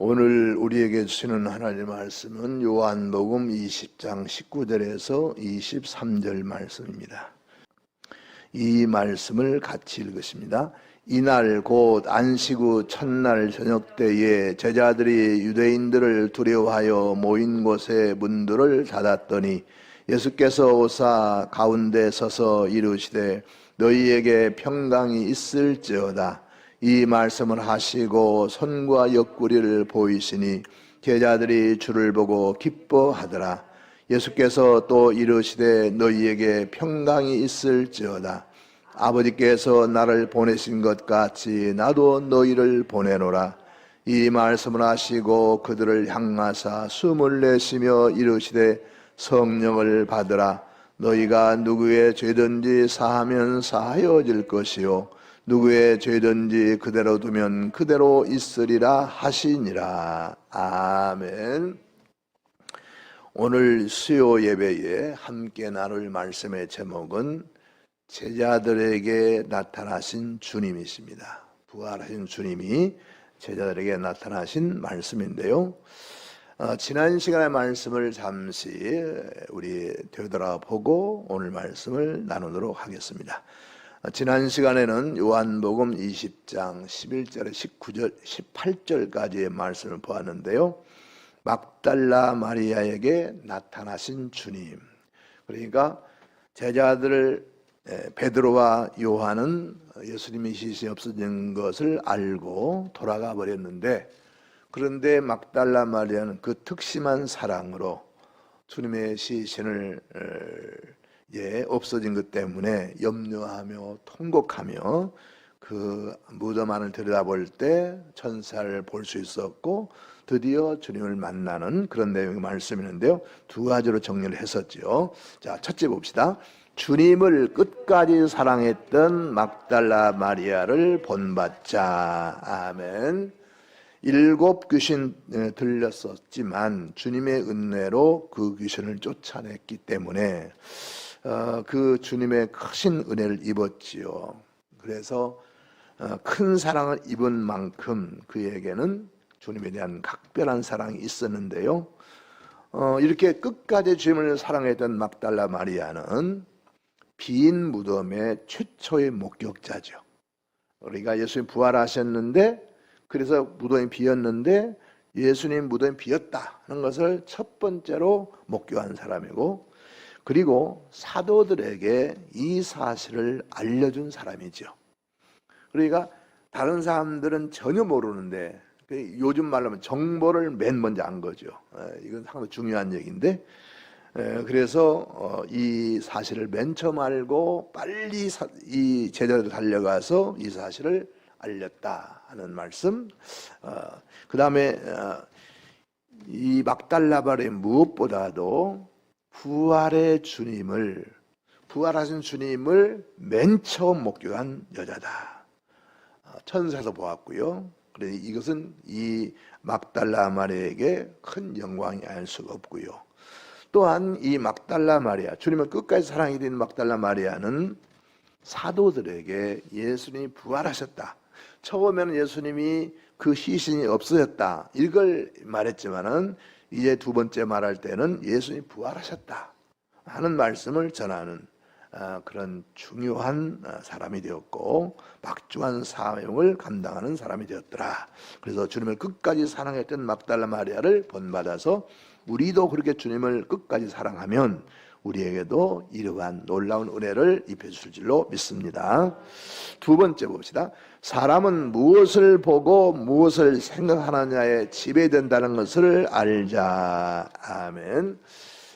오늘 우리에게 주시는 하나님의 말씀은 요한복음 20장 19절에서 23절 말씀입니다. 이 말씀을 같이 읽으십니다. 이날 곧 안식 후 첫날 저녁 때에 제자들이 유대인들을 두려워하여 모인 곳에 문들을 닫았더니 예수께서 오사 가운데 서서 이르시되 너희에게 평강이 있을지어다. 이 말씀을 하시고 손과 옆구리를 보이시니 제자들이 주를 보고 기뻐하더라. 예수께서 또 이르시되 너희에게 평강이 있을지어다. 아버지께서 나를 보내신 것 같이 나도 너희를 보내노라. 이 말씀을 하시고 그들을 향하사 숨을 내쉬며 이르시되 성령을 받으라. 너희가 누구의 죄든지 사하면 사하여질 것이요 누구의 죄든지 그대로 두면 그대로 있으리라 하시니라. 아멘. 오늘 수요 예배에 함께 나눌 말씀의 제목은 제자들에게 나타나신 주님이십니다. 부활하신 주님이 제자들에게 나타나신 말씀인데요. 지난 시간의 말씀을 잠시 우리 되돌아보고 오늘 말씀을 나누도록 하겠습니다. 지난 시간에는 요한복음 20장 11절에 19절, 18절까지의 말씀을 보았는데요. 막달라 마리아에게 나타나신 주님. 그러니까 제자들 베드로와 요한은 예수님의 시신이 없어진 것을 알고 돌아가 버렸는데, 그런데 막달라 마리아는 그 특심한 사랑으로 주님의 시신을 없어진 것 때문에 염려하며 통곡하며 그 무덤 안을 들여다볼 때 천사를 볼 수 있었고 드디어 주님을 만나는 그런 내용의 말씀이는데요. 두 가지로 정리를 했었죠. 자, 첫째 봅시다. 주님을 끝까지 사랑했던 막달라 마리아를 본받자. 아멘. 7 귀신 들렸었지만 주님의 은혜로 그 귀신을 쫓아냈기 때문에 그 주님의 크신 은혜를 입었지요. 그래서 큰 사랑을 입은 만큼 그에게는 주님에 대한 각별한 사랑이 있었는데요. 이렇게 끝까지 주님을 사랑했던 막달라 마리아는 빈 무덤의 최초의 목격자죠. 우리가 예수님 부활하셨는데, 그래서 무덤이 비었는데 예수님 무덤이 비었다 하는 것을 첫 번째로 목격한 사람이고, 그리고 사도들에게 이 사실을 알려준 사람이죠. 그러니까 다른 사람들은 전혀 모르는데, 요즘 말로 하면 정보를 맨 먼저 안 거죠. 이건 상당히 중요한 얘기인데, 그래서 이 사실을 맨 처음 알고 빨리 이 제자들 달려가서 이 사실을 알렸다 하는 말씀. 그 다음에 이 막달라 마리아 무엇보다도 부활하신 주님을 맨 처음 목격한 여자다. 천사에서 보았고요. 그래서 이것은 이 막달라 마리아에게 큰 영광이 아닐 수가 없고요. 또한 이 막달라 마리아, 주님을 끝까지 사랑하게 된 막달라 마리아는 사도들에게 예수님이 부활하셨다, 처음에는 예수님이 그 시신이 없어졌다 이걸 말했지만은 이제 두 번째 말할 때는 예수님이 부활하셨다 하는 말씀을 전하는 그런 중요한 사람이 되었고 막중한 사명을 감당하는 사람이 되었더라. 그래서 주님을 끝까지 사랑했던 막달라 마리아를 본받아서 우리도 그렇게 주님을 끝까지 사랑하면 우리에게도 이러한 놀라운 은혜를 입혀주실 줄로 믿습니다. 두 번째 봅시다. 사람은 무엇을 보고 무엇을 생각하느냐에 지배된다는 것을 알자. 아멘.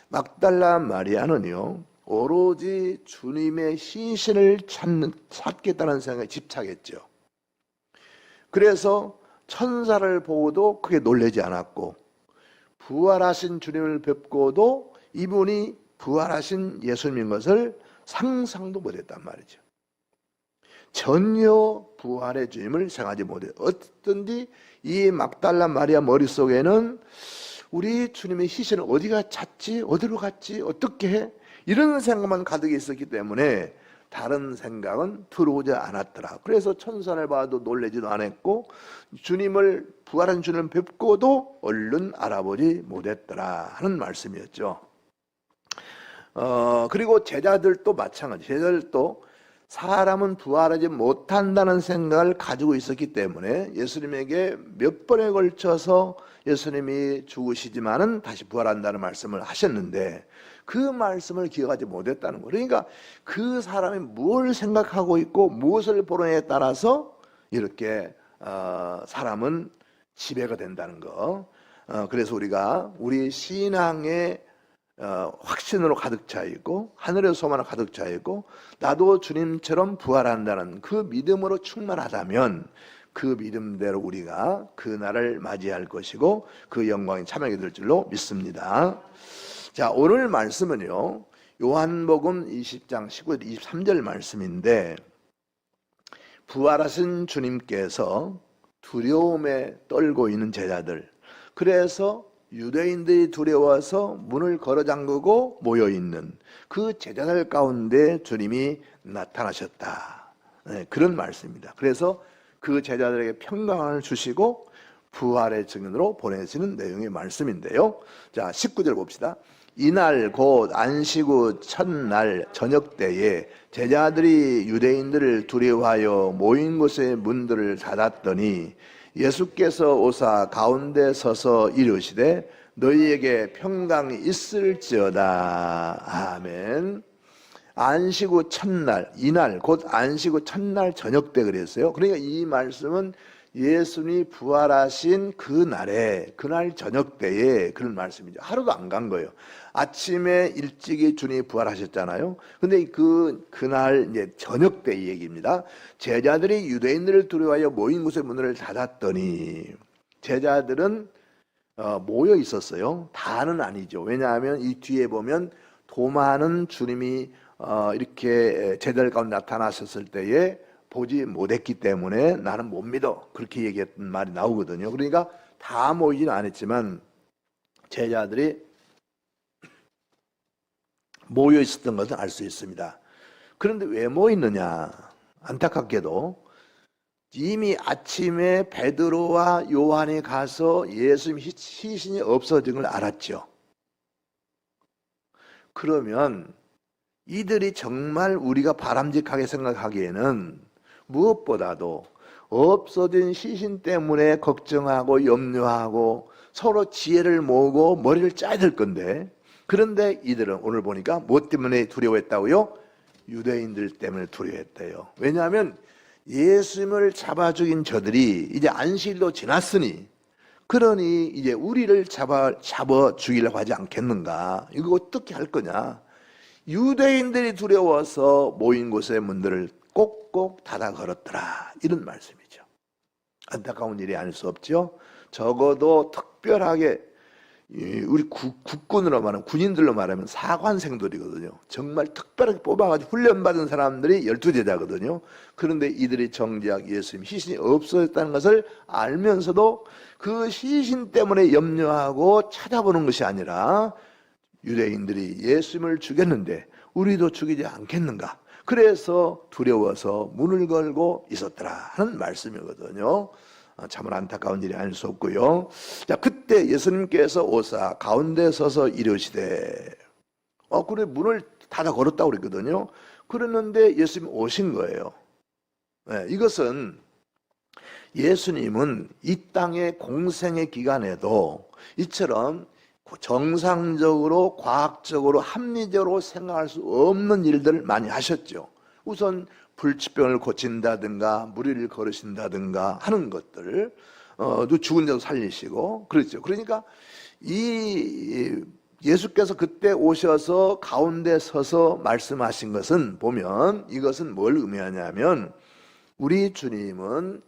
막달라 마리아는요, 오로지 주님의 시신을 찾겠다는 생각에 집착했죠. 그래서 천사를 보고도 크게 놀라지 않았고, 부활하신 주님을 뵙고도 이분이 부활하신 예수님인 것을 상상도 못했단 말이죠. 전혀 부활의 주님을 생각하지 못해요. 어떤지 이 막달라 마리아 머릿속에는 우리 주님의 시신을 어디가 찾지? 어디로 갔지? 어떻게 해? 이런 생각만 가득 있었기 때문에 다른 생각은 들어오지 않았더라. 그래서 천사를 봐도 놀라지도 않았고 주님을 부활한 주님을 뵙고도 얼른 알아보지 못했더라 하는 말씀이었죠. 그리고 제자들도 마찬가지. 제자들도 사람은 부활하지 못한다는 생각을 가지고 있었기 때문에 예수님에게 몇 번에 걸쳐서 예수님이 죽으시지만은 다시 부활한다는 말씀을 하셨는데 그 말씀을 기억하지 못했다는 거예요. 그러니까 그 사람이 뭘 생각하고 있고 무엇을 보느냐에 따라서 이렇게 사람은 지배가 된다는 거. 그래서 우리가 우리 신앙의 확신으로 가득 차 있고 하늘의 소망으로 가득 차 있고 나도 주님처럼 부활한다는 그 믿음으로 충만하다면 그 믿음대로 우리가 그 날을 맞이할 것이고 그 영광에 참여하게 될 줄로 믿습니다. 자, 오늘 말씀은요 요한복음 20장 19절 23절 말씀인데 부활하신 주님께서 두려움에 떨고 있는 제자들, 그래서 유대인들이 두려워서 문을 걸어 잠그고 모여있는 그 제자들 가운데 주님이 나타나셨다. 네, 그런 말씀입니다. 그래서 그 제자들에게 평강을 주시고 부활의 증인으로 보내시는 내용의 말씀인데요. 자, 19절 봅시다. 이날 곧 안식 후 첫날 저녁 때에 제자들이 유대인들을 두려워하여 모인 곳의 문들을 닫았더니 예수께서 오사 가운데 서서 이르시되 너희에게 평강이 있을지어다. 아멘. 안식 후 첫날, 이날 곧 안식 후 첫날 저녁 때 그랬어요. 그러니까 이 말씀은 예수님이 부활하신 그날 저녁 때에 그런 말씀이죠. 하루도 안 간 거예요. 아침에 일찍이 주님이 부활하셨잖아요. 근데 그날 이제 저녁 때 얘기입니다. 제자들이 유대인들을 두려워하여 모인 곳의 문을 닫았더니 제자들은 모여 있었어요. 다는 아니죠. 왜냐하면 이 뒤에 보면 도마는 주님이 이렇게 제자들 가운데 나타나셨을 때에 보지 못했기 때문에 나는 못 믿어, 그렇게 얘기했던 말이 나오거든요. 그러니까 다 모이지는 않았지만 제자들이 모여 있었던 것을 알 수 있습니다. 그런데 왜 모였느냐? 안타깝게도 이미 아침에 베드로와 요한이 가서 예수님 시신이 없어진 걸 알았죠. 그러면 이들이 정말 우리가 바람직하게 생각하기에는 무엇보다도 없어진 시신 때문에 걱정하고 염려하고 서로 지혜를 모으고 머리를 짜야 될 건데, 그런데 이들은 오늘 보니까 무엇 때문에 두려워했다고요? 유대인들 때문에 두려워했대요. 왜냐하면 예수님을 잡아 죽인 저들이 이제 안식일도 지났으니, 그러니 이제 우리를 잡아 죽이려고 하지 않겠는가? 이거 어떻게 할 거냐? 유대인들이 두려워서 모인 곳의 문들을 꼭꼭 닫아 걸었더라, 이런 말씀이죠. 안타까운 일이 아닐 수 없죠. 적어도 특별하게 우리 국군으로 말하면, 군인들로 말하면 사관생들이거든요. 정말 특별하게 뽑아가지고 훈련받은 사람들이 12제자거든요. 그런데 이들이 정작 예수님 시신이 없어졌다는 것을 알면서도 그 시신 때문에 염려하고 찾아보는 것이 아니라 유대인들이 예수님을 죽였는데 우리도 죽이지 않겠는가? 그래서 두려워서 문을 걸고 있었더라 하는 말씀이거든요. 참으로 안타까운 일이 아닐 수 없고요. 자, 그때 예수님께서 오사 가운데 서서 이르시되, 그래 문을 닫아 걸었다고 그랬거든요. 그랬는데 예수님 오신 거예요. 네, 이것은 예수님은 이 땅의 공생의 기간에도 이처럼 정상적으로 과학적으로 합리적으로 생각할 수 없는 일들을 많이 하셨죠. 우선 불치병을 고친다든가 무리를 걸으신다든가 하는 것들, 또 죽은 자도 살리시고 그렇죠. 그러니까 이 예수께서 그때 오셔서 가운데 서서 말씀하신 것은 보면 이것은 뭘 의미하냐면, 우리 주님은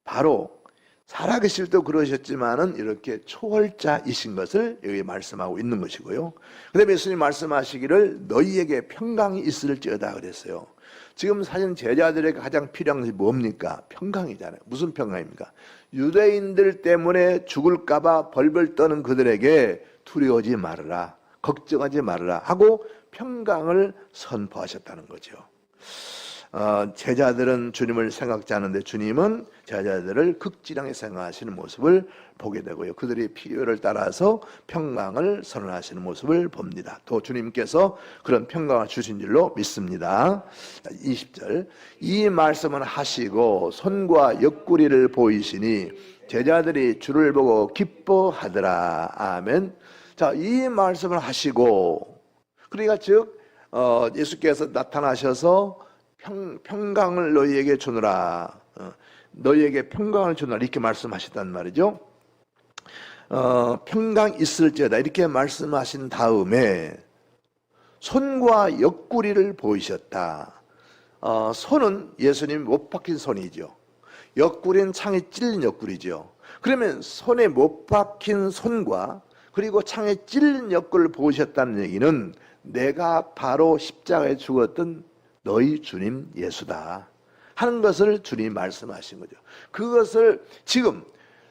바로 살아계실 때도 그러셨지만은 이렇게 초월자이신 것을 여기 말씀하고 있는 것이고요. 그다음에 예수님 말씀하시기를 너희에게 평강이 있을지어다 그랬어요. 지금 사실 제자들에게 가장 필요한 것이 뭡니까? 평강이잖아요. 무슨 평강입니까? 유대인들 때문에 죽을까봐 벌벌 떠는 그들에게 두려워하지 말아라, 걱정하지 말아라 하고 평강을 선포하셨다는 거죠. 제자들은 주님을 생각지 않는데 주님은 제자들을 극진하게 생각하시는 모습을 보게 되고요. 그들이 필요를 따라서 평강을 선언하시는 모습을 봅니다. 또 주님께서 그런 평강을 주신 줄로 믿습니다. 20절, 이 말씀을 하시고 손과 옆구리를 보이시니 제자들이 주를 보고 기뻐하더라. 아멘. 자, 이 말씀을 하시고, 그러니까 즉 예수께서 나타나셔서 평강을 너희에게 주노라, 너희에게 평강을 주노라 이렇게 말씀하셨단 말이죠. 평강 있을지어다 이렇게 말씀하신 다음에 손과 옆구리를 보이셨다. 손은 예수님 못 박힌 손이죠. 옆구리는 창에 찔린 옆구리죠. 그러면 손에 못 박힌 손과 그리고 창에 찔린 옆구리를 보이셨다는 얘기는 내가 바로 십자가에 죽었던 너희 주님 예수다 하는 것을 주님이 말씀하신 거죠. 그것을 지금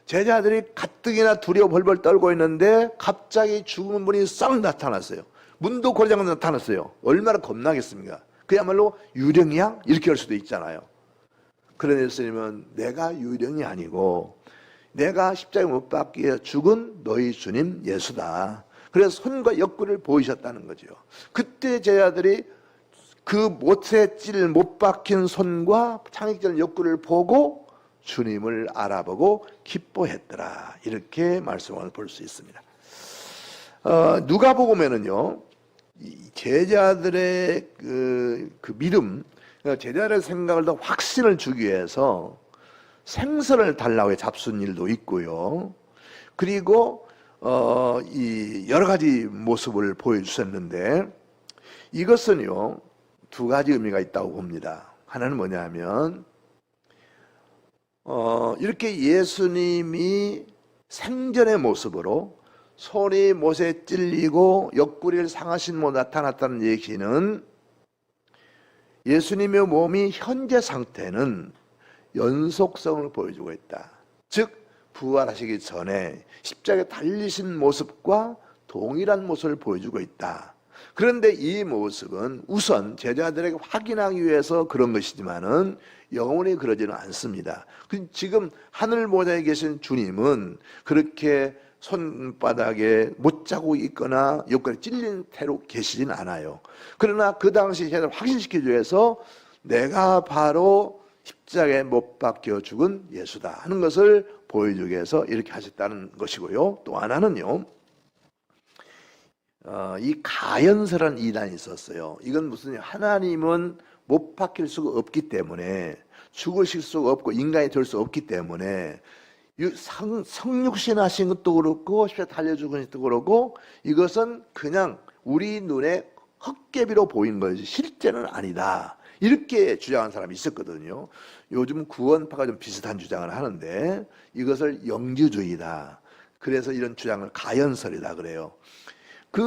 제자들이 가뜩이나 두려워 벌벌 떨고 있는데 갑자기 죽은 분이 싹 나타났어요. 문도 고리장도 나타났어요. 얼마나 겁나겠습니까? 그야말로 유령이야? 이렇게 할 수도 있잖아요. 그런 예수님은 내가 유령이 아니고 내가 십자가에 못 박혀 죽은 너희 주님 예수다. 그래서 손과 옆구리를 보이셨다는 거죠. 그때 제자들이 그 못에 찔 못 박힌 손과 창에 찔린 옆구리를 보고 주님을 알아보고 기뻐했더라. 이렇게 말씀을 볼 수 있습니다. 누가복음에는요, 제자들의 그 믿음, 제자들의 생각을 더 확신을 주기 위해서 생선을 달라고 잡순 일도 있고요. 그리고 이 여러 가지 모습을 보여주셨는데 이것은요 두 가지 의미가 있다고 봅니다. 하나는 뭐냐면 이렇게 예수님이 생전의 모습으로 손이 못에 찔리고 옆구리를 상하신 모습 나타났다는 얘기는 예수님의 몸이 현재 상태는 연속성을 보여주고 있다. 즉 부활하시기 전에 십자가에 달리신 모습과 동일한 모습을 보여주고 있다. 그런데 이 모습은 우선 제자들에게 확인하기 위해서 그런 것이지만은 영원히 그러지는 않습니다. 지금 하늘 보좌에 계신 주님은 그렇게 손바닥에 못 자고 있거나 옆구리 찔린 태로 계시진 않아요. 그러나 그 당시 제자들 확신시키기 위해서 내가 바로 십자가에 못 박혀 죽은 예수다 하는 것을 보여주기 위해서 이렇게 하셨다는 것이고요. 또 하나는요, 이 가연설한 이단이 있었어요. 이건 무슨 하나님은 못 박힐 수가 없기 때문에 죽으실 수가 없고 인간이 될 수 없기 때문에 성육신 하신 것도 그렇고 십자가에 달려 죽은 것도 그렇고 이것은 그냥 우리 눈에 헛개비로 보이는 것이 실제는 아니다. 이렇게 주장하는 사람이 있었거든요. 요즘 구원파가 좀 비슷한 주장을 하는데 이것을 영주주의다. 그래서 이런 주장을 가연설이다 그래요.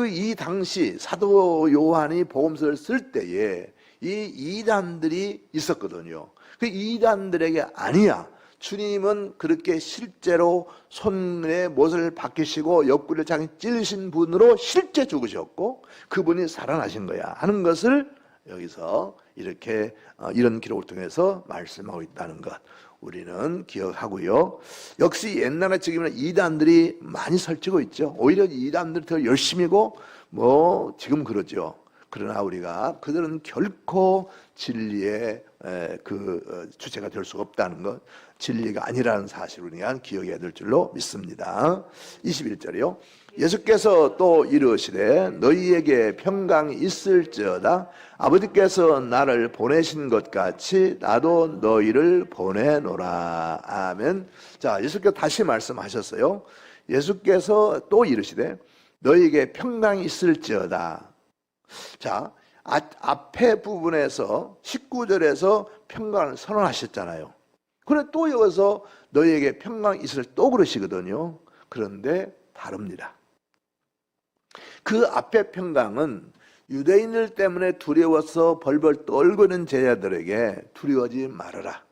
이 당시 사도 요한이 복음서를 쓸 때에 이 이단들이 있었거든요. 그 이단들에게 아니야. 주님은 그렇게 실제로 손에 못을 박히시고 옆구리를 장에 찔리신 분으로 실제 죽으셨고 그분이 살아나신 거야 하는 것을 여기서 이렇게 이런 기록을 통해서 말씀하고 있다는 것 우리는 기억하고요. 역시 옛날에 지금은 이단들이 많이 설치고 있죠. 오히려 이단들이 더 열심이고 지금 그러죠. 그러나 우리가 그들은 결코 진리의 주체가 될 수가 없다는 것, 진리가 아니라는 사실을 우리가 기억해야 될 줄로 믿습니다. 21절이요. 예수께서 또 이르시되 너희에게 평강이 있을지어다. 아버지께서 나를 보내신 것 같이 나도 너희를 보내노라. 아멘. 자, 예수께서 다시 말씀하셨어요. 예수께서 또 이르시되 너희에게 평강이 있을지어다. 자, 앞에 부분에서 19절에서 평강을 선언하셨잖아요. 그런데 또 여기서 너희에게 평강이 있을 또 그러시거든요. 그런데 다릅니다. 그 앞에 평강은 유대인들 때문에 두려워서 벌벌 떨고 있는 제자들에게 두려워하지 말아라.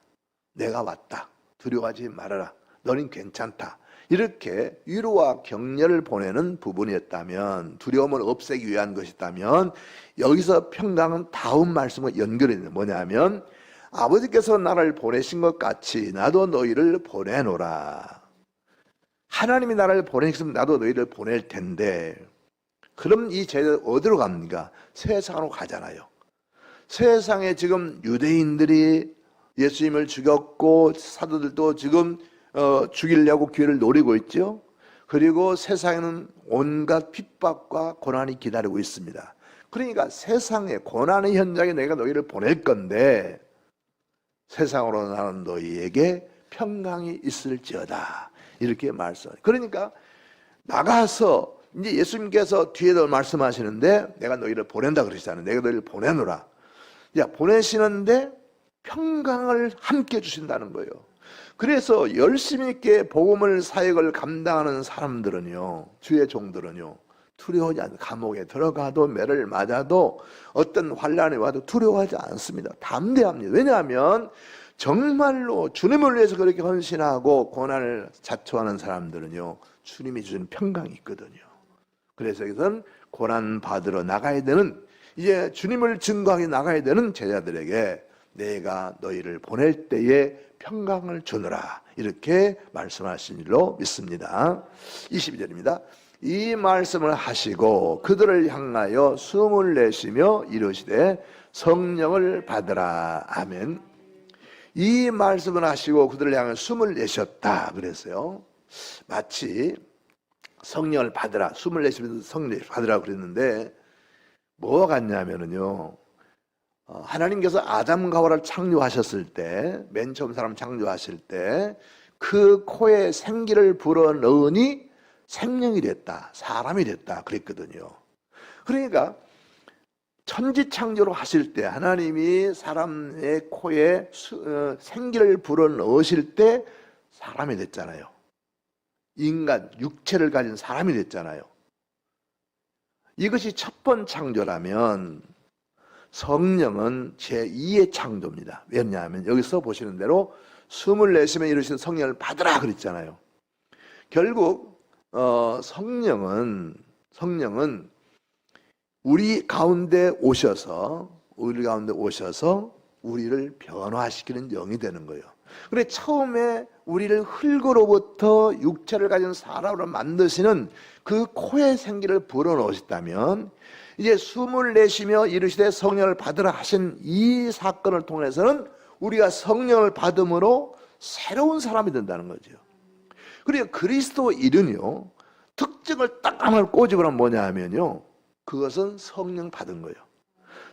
내가 왔다. 두려워하지 말아라. 너는 괜찮다. 이렇게 위로와 격려를 보내는 부분이었다면, 두려움을 없애기 위한 것이었다면, 여기서 평강은 다음 말씀과 연결이 있는 뭐냐면, 아버지께서 나를 보내신 것 같이 나도 너희를 보내노라. 하나님이 나를 보내셨으면 나도 너희를 보낼 텐데, 그럼 이 제자들 어디로 갑니까? 세상으로 가잖아요. 세상에 지금 유대인들이 예수님을 죽였고 사도들도 지금 죽이려고 기회를 노리고 있죠. 그리고 세상에는 온갖 핍박과 고난이 기다리고 있습니다. 그러니까 세상에 고난의 현장에 내가 너희를 보낼 건데 세상으로 나는 너희에게 평강이 있을지어다, 이렇게 말씀. 그러니까 나가서 이제 예수님께서 뒤에도 말씀하시는데 내가 너희를 보낸다 그러시잖아요. 내가 너희를 보내노라. 야, 보내시는데 평강을 함께 주신다는 거예요. 그래서 열심히 있게 복음을 사역을 감당하는 사람들은요, 주의 종들은요, 두려워하지 않습니다. 감옥에 들어가도 매를 맞아도 어떤 환란이 와도 두려워하지 않습니다. 담대합니다. 왜냐하면 정말로 주님을 위해서 그렇게 헌신하고 고난을 자초하는 사람들은요, 주님이 주신 평강이 있거든요. 그래서 여기서는 고난 받으러 나가야 되는, 이제 주님을 증거하게 나가야 되는 제자들에게 내가 너희를 보낼 때에 평강을 주느라, 이렇게 말씀하신 일로 믿습니다. 22절입니다. 이 말씀을 하시고 그들을 향하여 숨을 내쉬며 이르시되 성령을 받으라. 아멘. 이 말씀을 하시고 그들을 향하여 숨을 내셨다 그랬어요. 마치 성령을 받으라, 숨을 내쉬면서 성령을 받으라 그랬는데 뭐가 같냐면요, 하나님께서 아담과 하와를 창조하셨을 때, 맨 처음 사람 창조하실 때 그 코에 생기를 불어넣으니 생명이 됐다, 사람이 됐다 그랬거든요. 그러니까 천지창조로 하실 때 하나님이 사람의 코에 생기를 불어넣으실 때 사람이 됐잖아요. 인간, 육체를 가진 사람이 됐잖아요. 이것이 첫 번 창조라면 성령은 제2의 창조입니다. 왜냐하면 여기서 보시는 대로 숨을 내쉬며 이르시는 성령을 받으라 그랬잖아요. 결국 성령은 우리 가운데 오셔서 우리를 변화시키는 영이 되는 거예요. 그래, 처음에 우리를 흙으로부터 육체를 가진 사람으로 만드시는 그 코에 생기를 불어넣으셨다면, 이제 숨을 내쉬며 이르시되 성령을 받으라 하신 이 사건을 통해서는 우리가 성령을 받음으로 새로운 사람이 된다는 거죠. 그리고 그리스도인은요, 특징을 딱 하나를 꼬집으면 뭐냐 하면요, 그것은 성령 받은 거예요.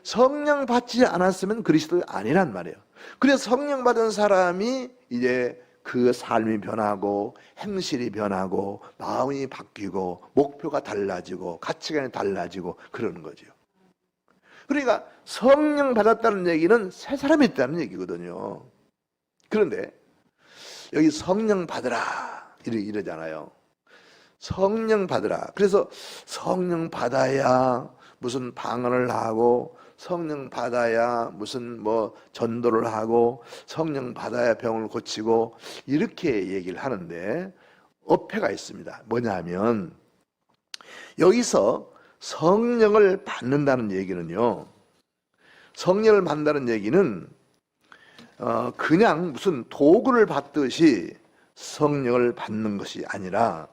성령 받지 않았으면 그리스도인이 아니란 말이에요. 그래서 성령 받은 사람이 이제 그 삶이 변하고 행실이 변하고 마음이 바뀌고 목표가 달라지고 가치관이 달라지고 그러는 거죠. 그러니까 성령 받았다는 얘기는 새 사람이 있다는 얘기거든요. 그런데 여기 성령 받으라 이러잖아요. 성령 받으라. 그래서 성령 받아야 무슨 방언을 하고, 성령 받아야 무슨 전도를 하고, 성령 받아야 병을 고치고, 이렇게 얘기를 하는데 어폐가 있습니다. 뭐냐면 여기서 성령을 받는다는 얘기는요, 성령을 받는다는 얘기는 그냥 무슨 도구를 받듯이 성령을 받는 것이 아니라,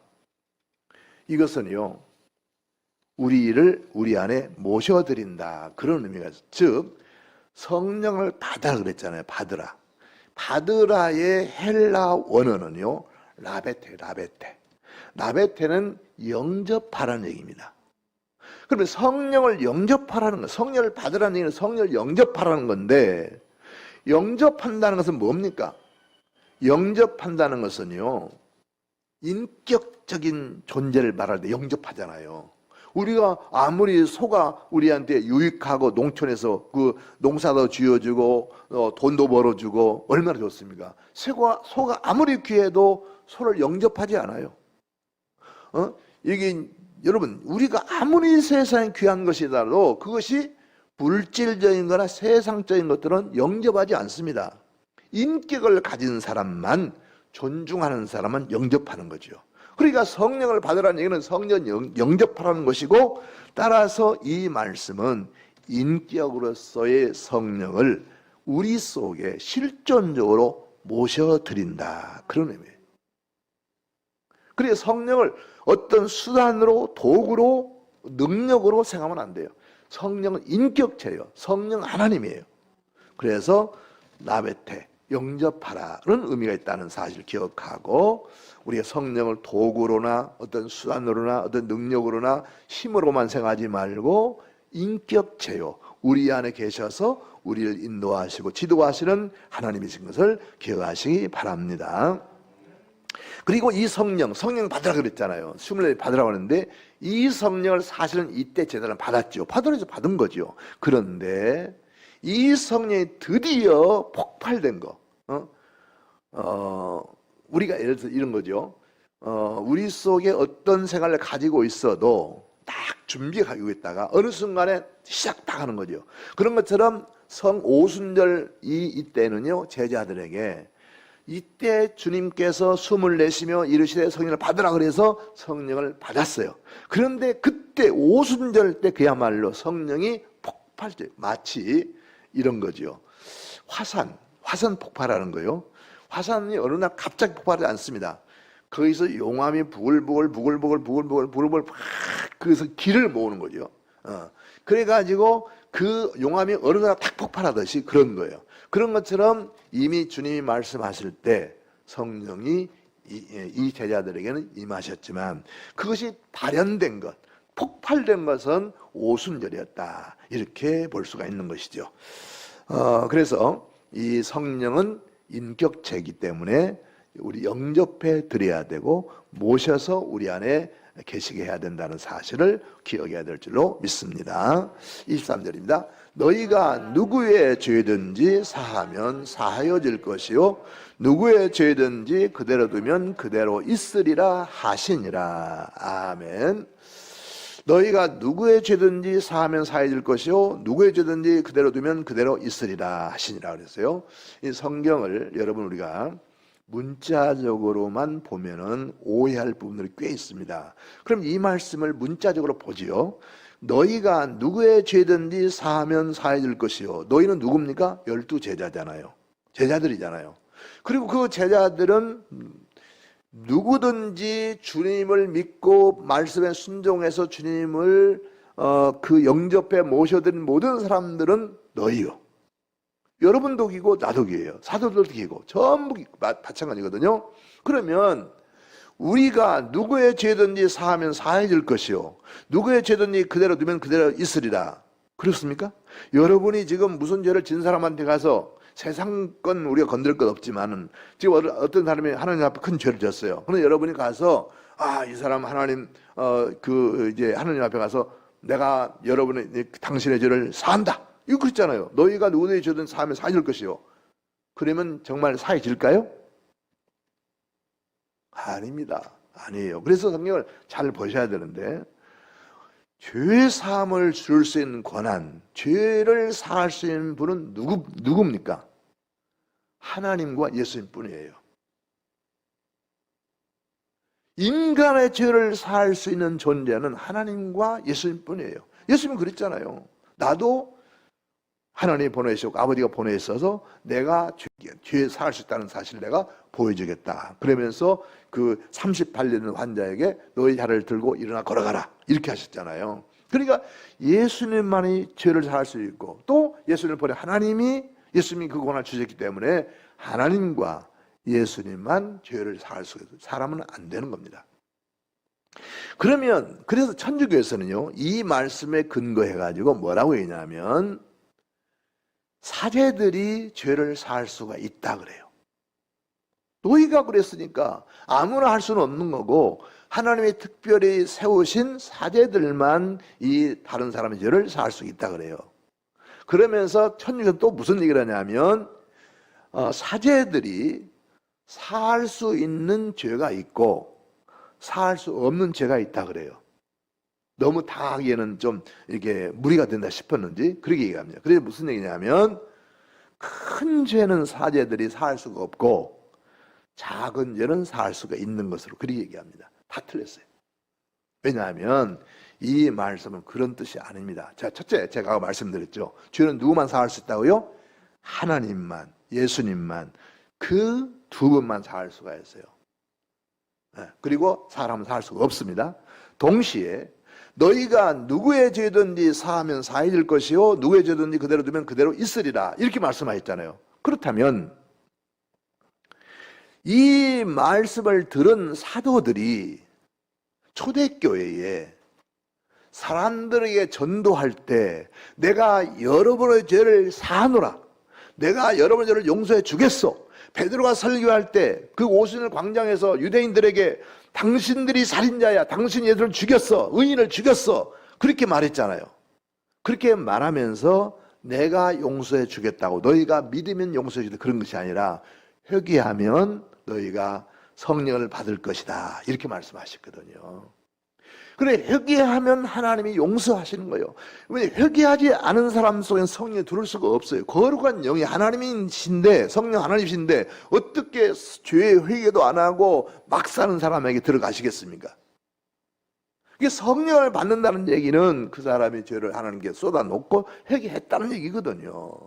이것은요, 우리를 우리 안에 모셔드린다, 그런 의미가 있어요. 즉 성령을 받아 그랬잖아요. 받으라. 받으라의 헬라 원어는요, 라베테는 영접하라는 얘기입니다. 그러면 성령을 영접하라는 거, 성령을 받으라는 얘기는 성령을 영접하라는 건데, 영접한다는 것은 뭡니까? 영접한다는 것은요, 인격적인 존재를 말할 때 영접하잖아요. 우리가 아무리 소가 우리한테 유익하고 농촌에서 그 농사도 지어주고 돈도 벌어주고 얼마나 좋습니까? 소가 아무리 귀해도 소를 영접하지 않아요. 이게 여러분, 우리가 아무리 세상에 귀한 것이라도 그것이 물질적인 거나 세상적인 것들은 영접하지 않습니다. 인격을 가진 사람만 존중하는 사람은 영접하는 거죠. 그러니까 성령을 받으라는 얘기는 성령 영접하라는 것이고, 따라서 이 말씀은 인격으로서의 성령을 우리 속에 실존적으로 모셔드린다, 그런 의미예요. 그래서 성령을 어떤 수단으로, 도구로, 능력으로 생각하면 안 돼요. 성령은 인격체예요. 성령 하나님이에요. 그래서 나베테, 영접하라는 의미가 있다는 사실을 기억하고, 우리가 성령을 도구로나 어떤 수단으로나 어떤 능력으로나 힘으로만 생각하지 말고 인격체요, 우리 안에 계셔서 우리를 인도하시고 지도하시는 하나님이신 것을 기억하시기 바랍니다. 그리고 이 성령 받으라 그랬잖아요. 24일 받으라고 하는데, 이 성령을 사실은 이때 제자는 받았죠. 받은 거죠. 그런데 이 성령이 드디어 폭발된 거, 우리가 예를 들어서 이런 거죠. 우리 속에 어떤 생활을 가지고 있어도 딱 준비가 가지고 있다가 어느 순간에 시작 딱 하는 거죠. 그런 것처럼 오순절 이때는요, 제자들에게 이때 주님께서 숨을 내쉬며 이르시되 성령을 받으라 그래서 성령을 받았어요. 그런데 그때 오순절 때 그야말로 성령이 폭발돼, 마치 이런 거죠. 화산 폭발하는 거요. 화산이 어느 날 갑자기 폭발하지 않습니다. 거기서 용암이 부글부글 막 그래서 기를 모으는 거죠. 그래가지고 그 용암이 어느 날 탁 폭발하듯이 그런 거예요. 그런 것처럼 이미 주님이 말씀하실 때 성령이 이 제자들에게는 임하셨지만, 그것이 발현된 것, 폭발된 것은 오순절이었다, 이렇게 볼 수가 있는 것이죠. 그래서 이 성령은 인격체이기 때문에 우리 영접해 드려야 되고 모셔서 우리 안에 계시게 해야 된다는 사실을 기억해야 될 줄로 믿습니다. 23절입니다. 너희가 누구의 죄든지 사하면 사하여질 것이요 누구의 죄든지 그대로 두면 그대로 있으리라 하시니라. 아멘. 너희가 누구의 죄든지 사하면 사해질 것이요 누구의 죄든지 그대로 두면 그대로 있으리라 하시니라 그랬어요. 이 성경을 여러분 우리가 문자적으로만 보면은 오해할 부분들이 꽤 있습니다. 그럼 이 말씀을 문자적으로 보지요. 너희가 누구의 죄든지 사하면 사해질 것이요. 너희는 누굽니까? 12제자잖아요. 제자들이잖아요. 그리고 그 제자들은 누구든지 주님을 믿고 말씀에 순종해서 주님을 그 영접해 모셔드린 모든 사람들은 너희요. 여러분도 기고 나도 기예요. 사도들도 기고 전부 마찬가지거든요. 그러면 우리가 누구의 죄든지 사하면 사해질 것이요 누구의 죄든지 그대로 두면 그대로 있으리라. 그렇습니까? 여러분이 지금 무슨 죄를 진 사람한테 가서 세상 건 우리가 건들 것 없지만은 지금 어떤 사람이 하나님 앞에 큰 죄를 졌어요. 그런데 여러분이 가서 이 사람 하나님 이제 하나님 앞에 가서 내가 당신의 죄를 사한다. 이거 그렇잖아요. 너희가 누구의 죄든 사하면 사해질 것이요. 그러면 정말 사해질까요? 아닙니다. 아니에요. 그래서 성경을 잘 보셔야 되는데, 죄 사함을 줄 수 있는 권한, 죄를 사할 수 있는 분은 누굽니까? 하나님과 예수님 뿐이에요. 인간의 죄를 사할 수 있는 존재는 하나님과 예수님 뿐이에요. 예수님은 그랬잖아요. 나도 하나님이 보내시고 아버지가 보내셔서 내가 죄 사할 수 있다는 사실을 내가 보여주겠다. 그러면서 그 38년 환자에게 너희 자를 들고 일어나 걸어가라. 이렇게 하셨잖아요. 그러니까 예수님만이 죄를 사할 수 있고 또 예수님을 보내 예수님이 그 권한을 주셨기 때문에 하나님과 예수님만 죄를 사할 수 있어요. 사람은 안 되는 겁니다. 그래서 천주교에서는요, 이 말씀에 근거해가지고 뭐라고 했냐면 사제들이 죄를 사할 수가 있다 그래요. 너희가 그랬으니까 아무나 할 수는 없는 거고 하나님이 특별히 세우신 사제들만 이 다른 사람의 죄를 사할 수 있다 그래요. 그러면서 천주교는 또 무슨 얘기를 하냐면 사제들이 사할 수 있는 죄가 있고 사할 수 없는 죄가 있다 그래요. 너무 다 하기에는 좀 이렇게 무리가 된다 싶었는지 그렇게 얘기합니다. 그래서 무슨 얘기냐면 큰 죄는 사제들이 사할 수가 없고 작은 죄는 사할 수가 있는 것으로 그리 얘기합니다. 다 틀렸어요. 왜냐하면 이 말씀은 그런 뜻이 아닙니다. 자, 첫째, 제가 말씀드렸죠. 죄는 누구만 사할 수 있다고요? 하나님만, 예수님만, 그 두 분만 사할 수가 있어요. 그리고 사람은 사할 수가 없습니다. 동시에 너희가 누구의 죄든지 사하면 사해질 것이요 누구의 죄든지 그대로 두면 그대로 있으리라, 이렇게 말씀하셨잖아요. 그렇다면 이 말씀을 들은 사도들이 초대교회에 사람들에게 전도할 때 내가 여러분의 죄를 사하노라, 내가 여러분의 죄를 용서해 주겠소, 베드로가 설교할 때 그 오순절 광장에서 유대인들에게 당신들이 살인자야, 당신 예수를 죽였어, 의인을 죽였어, 그렇게 말했잖아요. 그렇게 말하면서 내가 용서해 주겠다고, 너희가 믿으면 용서해 주겠다, 그런 것이 아니라 회개하면 너희가 성령을 받을 것이다, 이렇게 말씀하셨거든요. 그래, 회개하면 하나님이 용서하시는 거예요. 왜 회개하지 않은 사람 속에는 성령이 들어올 수가 없어요. 거룩한 영이 하나님이신데, 성령 하나님이신데 어떻게 죄의 회개도 안 하고 막 사는 사람에게 들어가시겠습니까? 이게 성령을 받는다는 얘기는 그 사람이 죄를 하나님께 쏟아놓고 회개했다는 얘기거든요.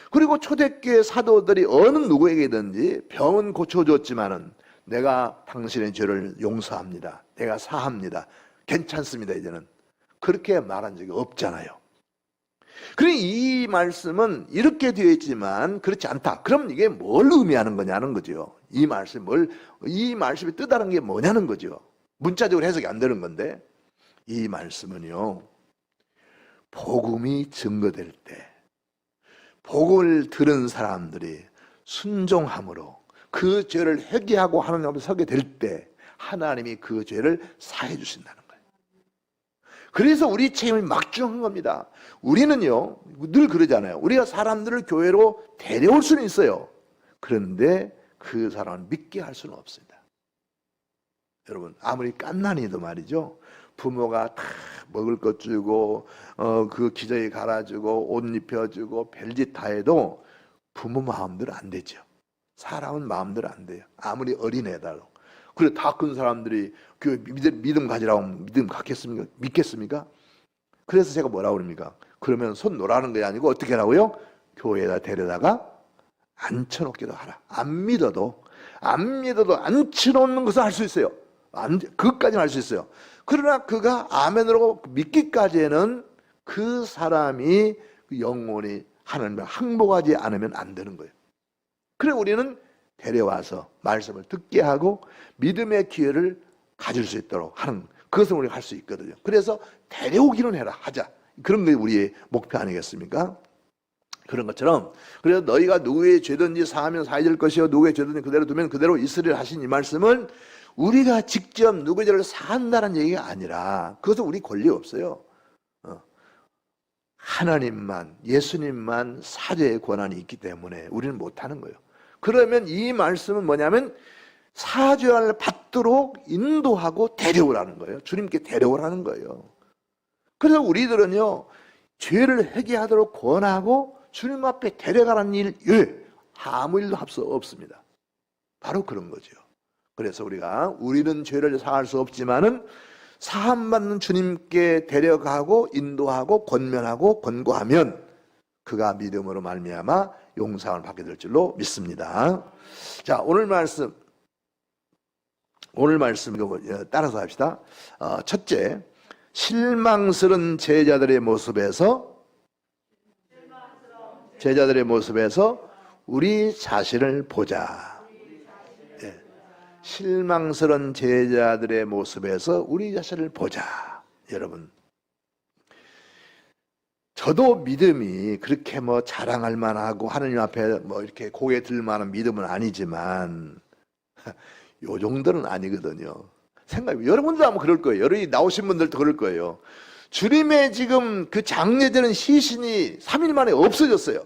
그리고 초대교회 사도들이 어느 누구에게든지 병은 고쳐줬지만은 내가 당신의 죄를 용서합니다, 내가 사합니다, 괜찮습니다, 이제는, 그렇게 말한 적이 없잖아요. 그러니 이 말씀은 이렇게 되어 있지만 그렇지 않다. 그럼 이게 뭘 의미하는 거냐는 거죠. 이 말씀이 뜻하는 게 뭐냐는 거죠. 문자적으로 해석이 안 되는 건데, 이 말씀은요, 복음이 증거될 때, 복음을 들은 사람들이 순종함으로 그 죄를 회개하고 하나님 앞에 서게 될 때 하나님이 그 죄를 사해 주신다는 거예요. 그래서 우리 책임이 막중한 겁니다. 우리는요, 늘 그러잖아요. 우리가 사람들을 교회로 데려올 수는 있어요. 그런데 그 사람을 믿게 할 수는 없습니다. 여러분, 아무리 갓난이도 말이죠, 부모가 다 먹을 것 주고 그 기저귀 갈아주고 옷 입혀주고 별짓 다 해도 부모 마음대로 안 되죠. 사람은 마음대로 안 돼요. 아무리 어린애다도. 그래, 다 큰 사람들이 그 믿음 가지라고 하면 믿음 갖겠습니까? 믿겠습니까? 그래서 제가 뭐라고 그럽니까? 그러면 손 놓으라는 게 아니고 어떻게 하라고요? 교회에다 데려다가 앉혀놓기도 하라. 안 믿어도 앉혀놓는 것을 할 수 있어요. 그것까지는 할 수 있어요. 그러나 그가 아멘으로 믿기까지는 그 사람이 영원히 하나님을 항복하지 않으면 안 되는 거예요. 그래, 우리는 데려와서 말씀을 듣게 하고 믿음의 기회를 가질 수 있도록 하는, 그것을 우리가 할 수 있거든요. 그래서 데려오기는 하자. 그런 게 우리의 목표 아니겠습니까? 그런 것처럼, 그래서 너희가 누구의 죄든지 사하면 사해질 것이요 누구의 죄든지 그대로 두면 그대로 있으리라 하신 이 말씀은 우리가 직접 누구의 죄를 사한다는 얘기가 아니라, 그것은 우리 권리 없어요. 하나님만, 예수님만 사죄의 권한이 있기 때문에 우리는 못하는 거예요. 그러면 이 말씀은 뭐냐면 사죄를 받도록 인도하고 데려오라는 거예요. 주님께 데려오라는 거예요. 그래서 우리들은요, 죄를 회개하도록 권하고 주님 앞에 데려가라는 일, 아무 일도 할 수 없습니다. 바로 그런 거죠. 그래서 우리는 죄를 사할 수 없지만은 사함받는 주님께 데려가고 인도하고 권면하고 권고하면 그가 믿음으로 말미암아 용서를 받게 될 줄로 믿습니다. 자, 오늘 말씀 따라서 합시다. 첫째, 실망스러운 제자들의 모습에서 우리 자신을 보자. 예. 실망스러운 제자들의 모습에서 우리 자신을 보자. 여러분, 저도 믿음이 그렇게 자랑할 만하고 하느님 앞에 이렇게 고개 들 만한 믿음은 아니지만 요 정도는 아니거든요. 여러분도 아마 그럴 거예요. 여러분이 나오신 분들도 그럴 거예요. 주님의 지금 그 장례되는 시신이 3일 만에 없어졌어요.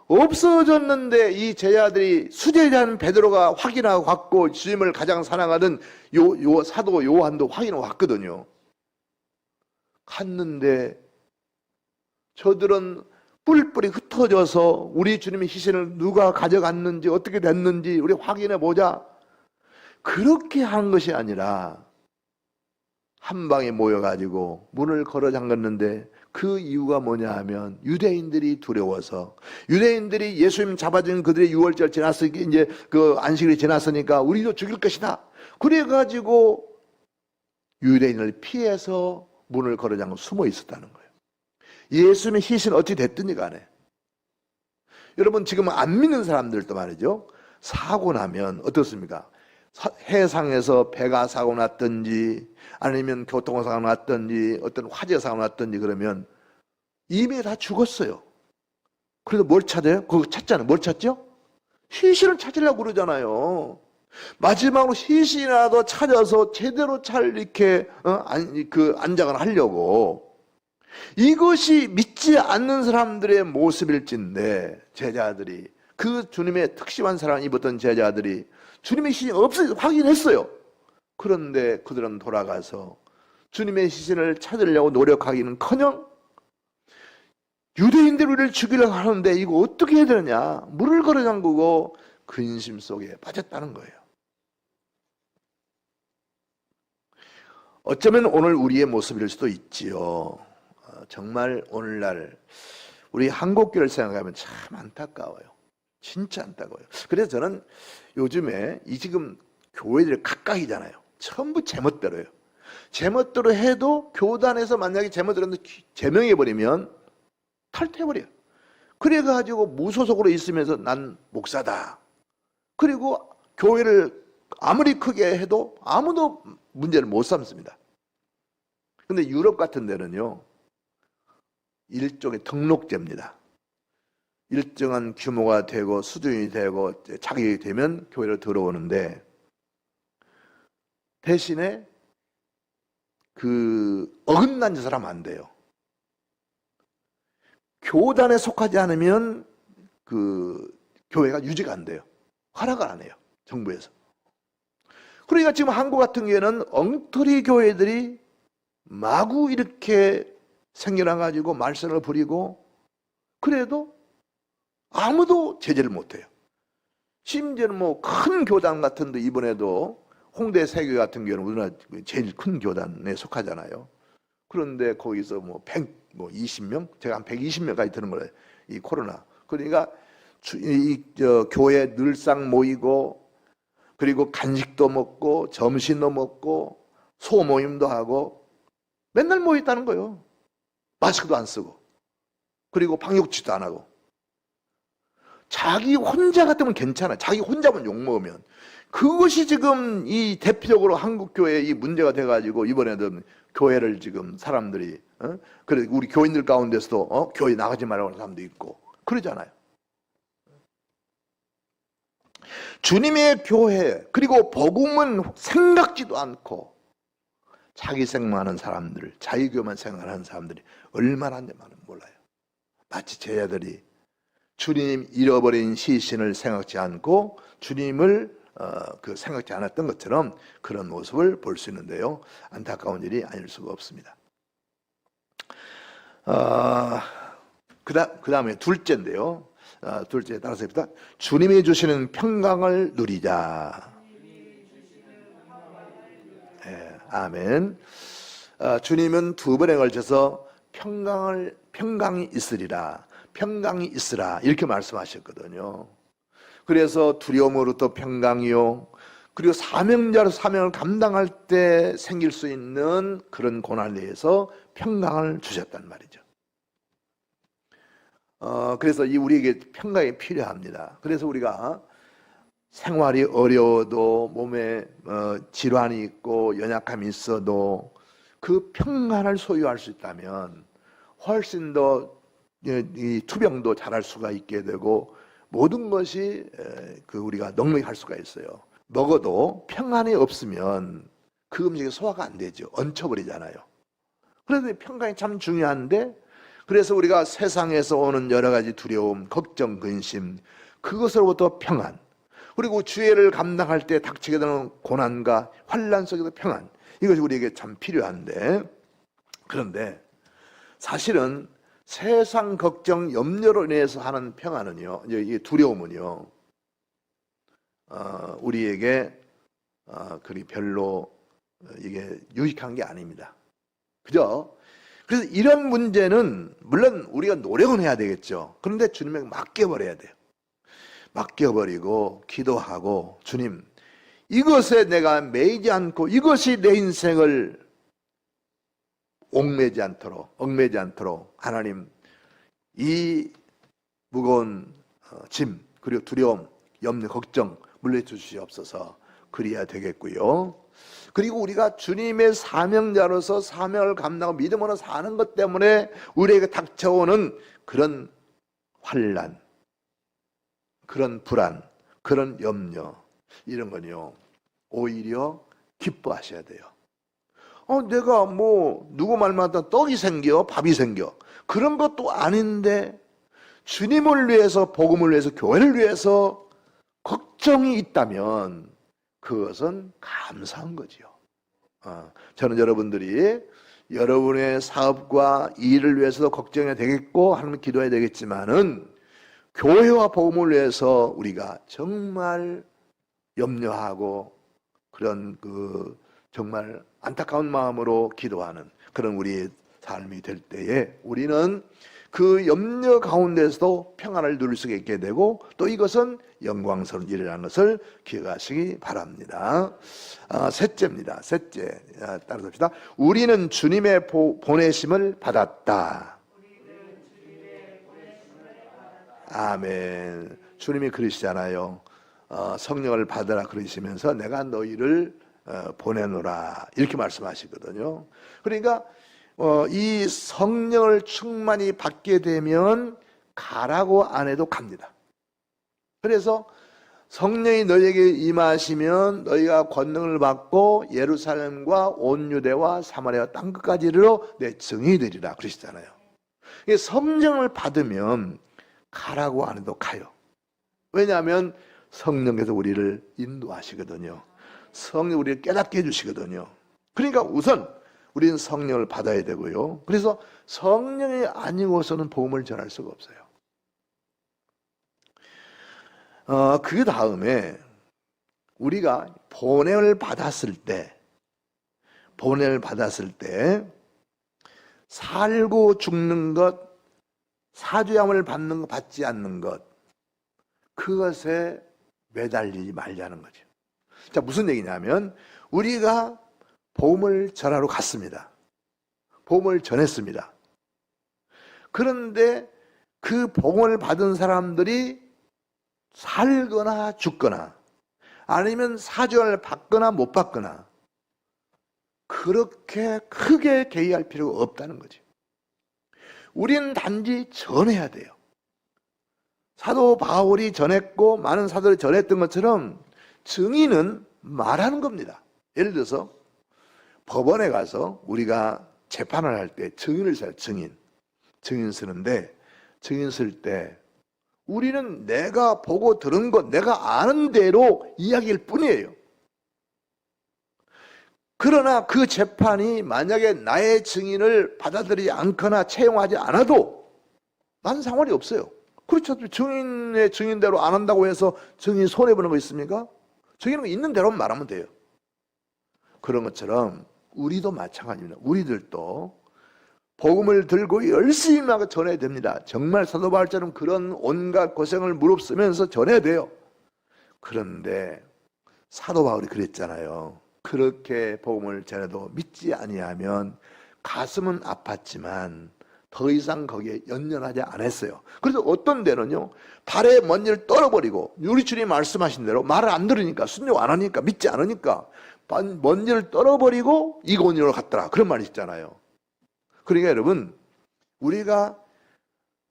없어졌는데 이 제자들이, 수제자는 베드로가 확인하고 갔고 주님을 가장 사랑하던 요 사도 요한도 확인하고 왔거든요. 갔는데 저들은 뿔뿔이 흩어져서 우리 주님의 희생을 누가 가져갔는지 어떻게 됐는지 우리 확인해 보자. 그렇게 하는 것이 아니라 한 방에 모여가지고 문을 걸어 잠갔는데 그 이유가 뭐냐 하면 유대인들이 두려워서, 유대인들이 예수님 잡아준 그들의 유월절 지났으니까 이제 그 안식일이 지났으니까 우리도 죽일 것이다. 그래가지고 유대인을 피해서 문을 걸어 잠그고 숨어 있었다는 거예요. 예수님의 희생은 어찌 됐든지 간에 여러분 지금 안 믿는 사람들도 말이죠, 사고 나면 어떻습니까? 해상에서 배가 사고 났든지 아니면 교통사고 났든지 어떤 화재 사고 났든지 그러면 이미 다 죽었어요. 그래도 뭘 찾아요? 그거 찾잖아요. 뭘 찾죠? 시신을 찾으려고 그러잖아요. 마지막으로 시신이라도 찾아서 제대로 잘 이렇게 안장을 하려고. 이것이 믿지 않는 사람들의 모습일진데, 제자들이, 그 주님의 특심한 사랑을 입었던 제자들이 주님의 시신이 없어서 확인했어요. 그런데 그들은 돌아가서 주님의 시신을 찾으려고 노력하기는커녕 유대인들이 우리를 죽이려고 하는데 이거 어떻게 해야 되느냐, 물을 걸어 잠그고 근심 속에 빠졌다는 거예요. 어쩌면 오늘 우리의 모습일 수도 있지요. 정말 오늘날 우리 한국교회를 생각하면 참 안타까워요. 진짜 안타까워요. 그래서 저는 요즘에 이 지금 교회들이 각각이잖아요. 전부 제멋대로예요. 제멋대로 해도 교단에서 만약에 제멋대로 제명해버리면 탈퇴해버려요. 그래가지고 무소속으로 있으면서 난 목사다. 그리고 교회를 아무리 크게 해도 아무도 문제를 못 삼습니다. 근데 유럽 같은 데는요, 일종의 등록제입니다. 일정한 규모가 되고 수준이 되고 자격이 되면 교회로 들어오는데, 대신에 그 어긋난 짓을 하면 안 돼요. 교단에 속하지 않으면 그 교회가 유지가 안 돼요. 허락을 안 해요, 정부에서. 그러니까 지금 한국 같은 경우에는 엉터리 교회들이 마구 이렇게 생겨나 가지고 말썽을 부리고, 그래도 아무도 제재를 못해요. 심지어는 뭐 큰 교단 같은데, 이번에도 홍대 세교회 같은 경우는 우리나라 제일 큰 교단에 속하잖아요. 그런데 거기서 뭐 120명, 제가 한 120명까지 드는 거예요, 이 코로나. 그러니까 교회 늘상 모이고, 그리고 간식도 먹고 점심도 먹고 소모임도 하고 맨날 모여 있다는 거예요. 마스크도 안 쓰고, 그리고 방역치도 안 하고. 자기 혼자 같으면 괜찮아. 자기 혼자만 욕먹으면. 그것이 지금 이 대표적으로 한국교회의 이 문제가 돼가지고 이번에도 교회를 지금 사람들이 그래, 우리 교인들 가운데서도 교회 나가지 말라고 하는 사람도 있고 그러잖아요. 주님의 교회, 그리고 복음은 생각지도 않고 자기 생각하는 사람들, 자기교만 생각하는 사람들이 얼마나 많은지 몰라요. 마치 제자들이 주님 잃어버린 시신을 생각지 않고 주님을 생각지 않았던 것처럼 그런 모습을 볼 수 있는데요, 안타까운 일이 아닐 수가 없습니다. 그 다음에 둘째인데요, 둘째 따라서 해봅시다. 주님이 주시는 평강을 누리자. 네, 아멘. 주님은 두 번에 걸쳐서 평강이 있으리라, 평강이 있으라 이렇게 말씀하셨거든요. 그래서 두려움으로부터 평강이요, 그리고 사명자로 사명을 감당할 때 생길 수 있는 그런 고난에 대해서 평강을 주셨단 말이죠. 그래서 우리에게 평강이 필요합니다. 그래서 우리가 생활이 어려워도 몸에 질환이 있고 연약함이 있어도 그 평안을 소유할 수 있다면 훨씬 더 이 투병도 잘할 수가 있게 되고 모든 것이 우리가 넉넉히 할 수가 있어요. 먹어도 평안이 없으면 그 음식이 소화가 안 되죠. 얹혀버리잖아요. 그래서 평강이 참 중요한데, 그래서 우리가 세상에서 오는 여러 가지 두려움, 걱정, 근심, 그것으로부터 평안, 그리고 주애를 감당할 때 닥치게 되는 고난과 환난 속에서 평안, 이것이 우리에게 참 필요한데, 그런데 사실은 세상 걱정, 염려로 인해서 하는 평안은요, 이 두려움은요, 우리에게 그리 별로 이게 유익한 게 아닙니다. 그죠? 그래서 이런 문제는 물론 우리가 노력은 해야 되겠죠. 그런데 주님에게 맡겨버려야 돼요. 맡겨버리고 기도하고, 주님, 이것에 내가 매이지 않고 이것이 내 인생을 얽매지 않도록 하나님, 이 무거운 짐, 그리고 두려움, 염려, 걱정 물려주시옵소서. 그래야 되겠고요. 그리고 우리가 주님의 사명자로서 사명을 감당하고 믿음으로 사는 것 때문에 우리에게 닥쳐오는 그런 환난, 그런 불안, 그런 염려, 이런 건요, 오히려 기뻐하셔야 돼요. 내가 누구 말마다 떡이 생겨, 밥이 생겨, 그런 것도 아닌데 주님을 위해서, 복음을 위해서, 교회를 위해서 걱정이 있다면 그것은 감사한 거지요. 저는 여러분들이 여러분의 사업과 일을 위해서도 걱정해야 되겠고 하나님 기도해야 되겠지만은, 교회와 복음을 위해서 우리가 정말 염려하고 그런 정말 안타까운 마음으로 기도하는 그런 우리의 삶이 될 때에 우리는 그 염려 가운데서도 평안을 누릴 수 있게 되고, 또 이것은 영광스러운 일이라는 것을 기억하시기 바랍니다. 셋째입니다. 셋째, 따라서 합시다. 우리는 주님의 보내심을 받았다. 아멘. 주님이 그러시잖아요. 성령을 받으라 그러시면서 내가 너희를 보내노라, 이렇게 말씀하시거든요. 그러니까 이 성령을 충만히 받게 되면 가라고 안 해도 갑니다. 그래서 성령이 너희에게 임하시면 너희가 권능을 받고 예루살렘과 온 유대와 사마리아 땅 끝까지로 내 증인이 되리라 그러시잖아요. 성령을 받으면 가라고 안 해도 가요. 왜냐하면 성령께서 우리를 인도하시거든요. 성령 우리를 깨닫게 해주시거든요. 그러니까 우선 우리는 성령을 받아야 되고요. 그래서 성령이 아니고서는 복음을 전할 수가 없어요. 그 다음에 우리가 보냄을 받았을 때 살고 죽는 것, 사죄함을 받는 것, 받지 않는 것, 그것에 매달리지 말자는 거죠. 자, 무슨 얘기냐면 우리가 복음을 전하러 갔습니다. 복음을 전했습니다. 그런데 그 복음을 받은 사람들이 살거나 죽거나 아니면 사죄를 받거나 못 받거나 그렇게 크게 개의할 필요가 없다는 거죠. 우리는 단지 전해야 돼요. 사도 바울이 전했고 많은 사도들이 전했던 것처럼 증인은 말하는 겁니다. 예를 들어서 법원에 가서 우리가 재판을 할 때 증인을 써요. 증인 쓰는데, 증인 쓸 때 우리는 내가 보고 들은 것, 내가 아는 대로 이야기일 뿐이에요. 그러나 그 재판이 만약에 나의 증인을 받아들이지 않거나 채용하지 않아도 난 상관이 없어요. 그렇죠. 증인의 증인대로 안 한다고 해서 증인 손해보는 거 있습니까? 증인은 있는 대로만 말하면 돼요. 그런 것처럼 우리도 마찬가지입니다. 우리들도 복음을 들고 열심히 전해야 됩니다. 정말 사도 바울처럼 그런 온갖 고생을 무릅쓰면서 전해야 돼요. 그런데 사도 바울이 그랬잖아요. 그렇게 복음을 전해도 믿지 아니하면 가슴은 아팠지만 더 이상 거기에 연연하지 않았어요. 그래서 어떤 데는요, 발에 먼지를 떨어버리고, 우리 주님 말씀하신 대로 말을 안 들으니까, 순종 안 하니까, 믿지 않으니까 먼지를 떨어버리고 이고니로 갔더라, 그런 말이 있잖아요. 그러니까 여러분, 우리가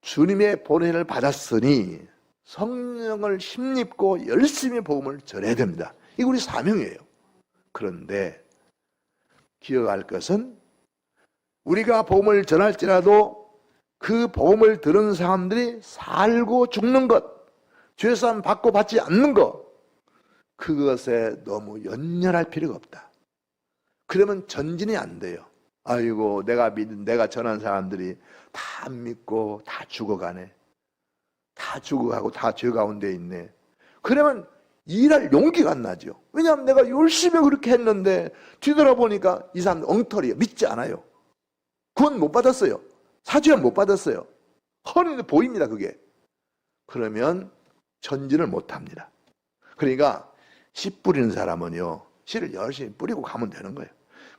주님의 보냄을 받았으니 성령을 힘입고 열심히 복음을 전해야 됩니다. 이게 우리 사명이에요. 그런데 기억할 것은 우리가 복음을 전할지라도 그 복음을 들은 사람들이 살고 죽는 것, 죄사함 받고 받지 않는 것, 그것에 너무 연연할 필요가 없다. 그러면 전진이 안 돼요. 아이고 내가 전한 사람들이 다 안 믿고 다 죽어가네. 다 죽어가고 다 죄 가운데 있네. 그러면 일할 용기가 안 나죠. 왜냐하면 내가 열심히 그렇게 했는데 뒤돌아보니까 이 사람들 엉터리예요. 믿지 않아요. 구원 못 받았어요. 사죄는 못 받았어요. 훤히 보입니다, 그게. 그러면 전진을 못 합니다. 그러니까 씨 뿌리는 사람은요, 씨를 열심히 뿌리고 가면 되는 거예요.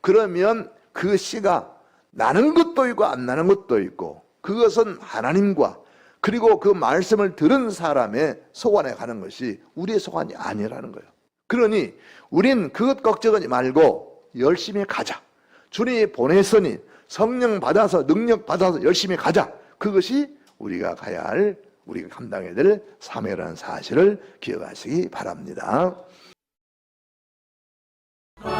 그러면 그 씨가 나는 것도 있고 안 나는 것도 있고, 그것은 하나님과 그리고 그 말씀을 들은 사람의 소관에 가는 것이 우리의 소관이 아니라는 거예요. 그러니 우린 그것 걱정하지 말고 열심히 가자. 주님이 보냈으니 성령 받아서 능력 받아서 열심히 가자. 그것이 우리가 가야 할, 우리가 감당해야 될 사명이라는 사실을 기억하시기 바랍니다.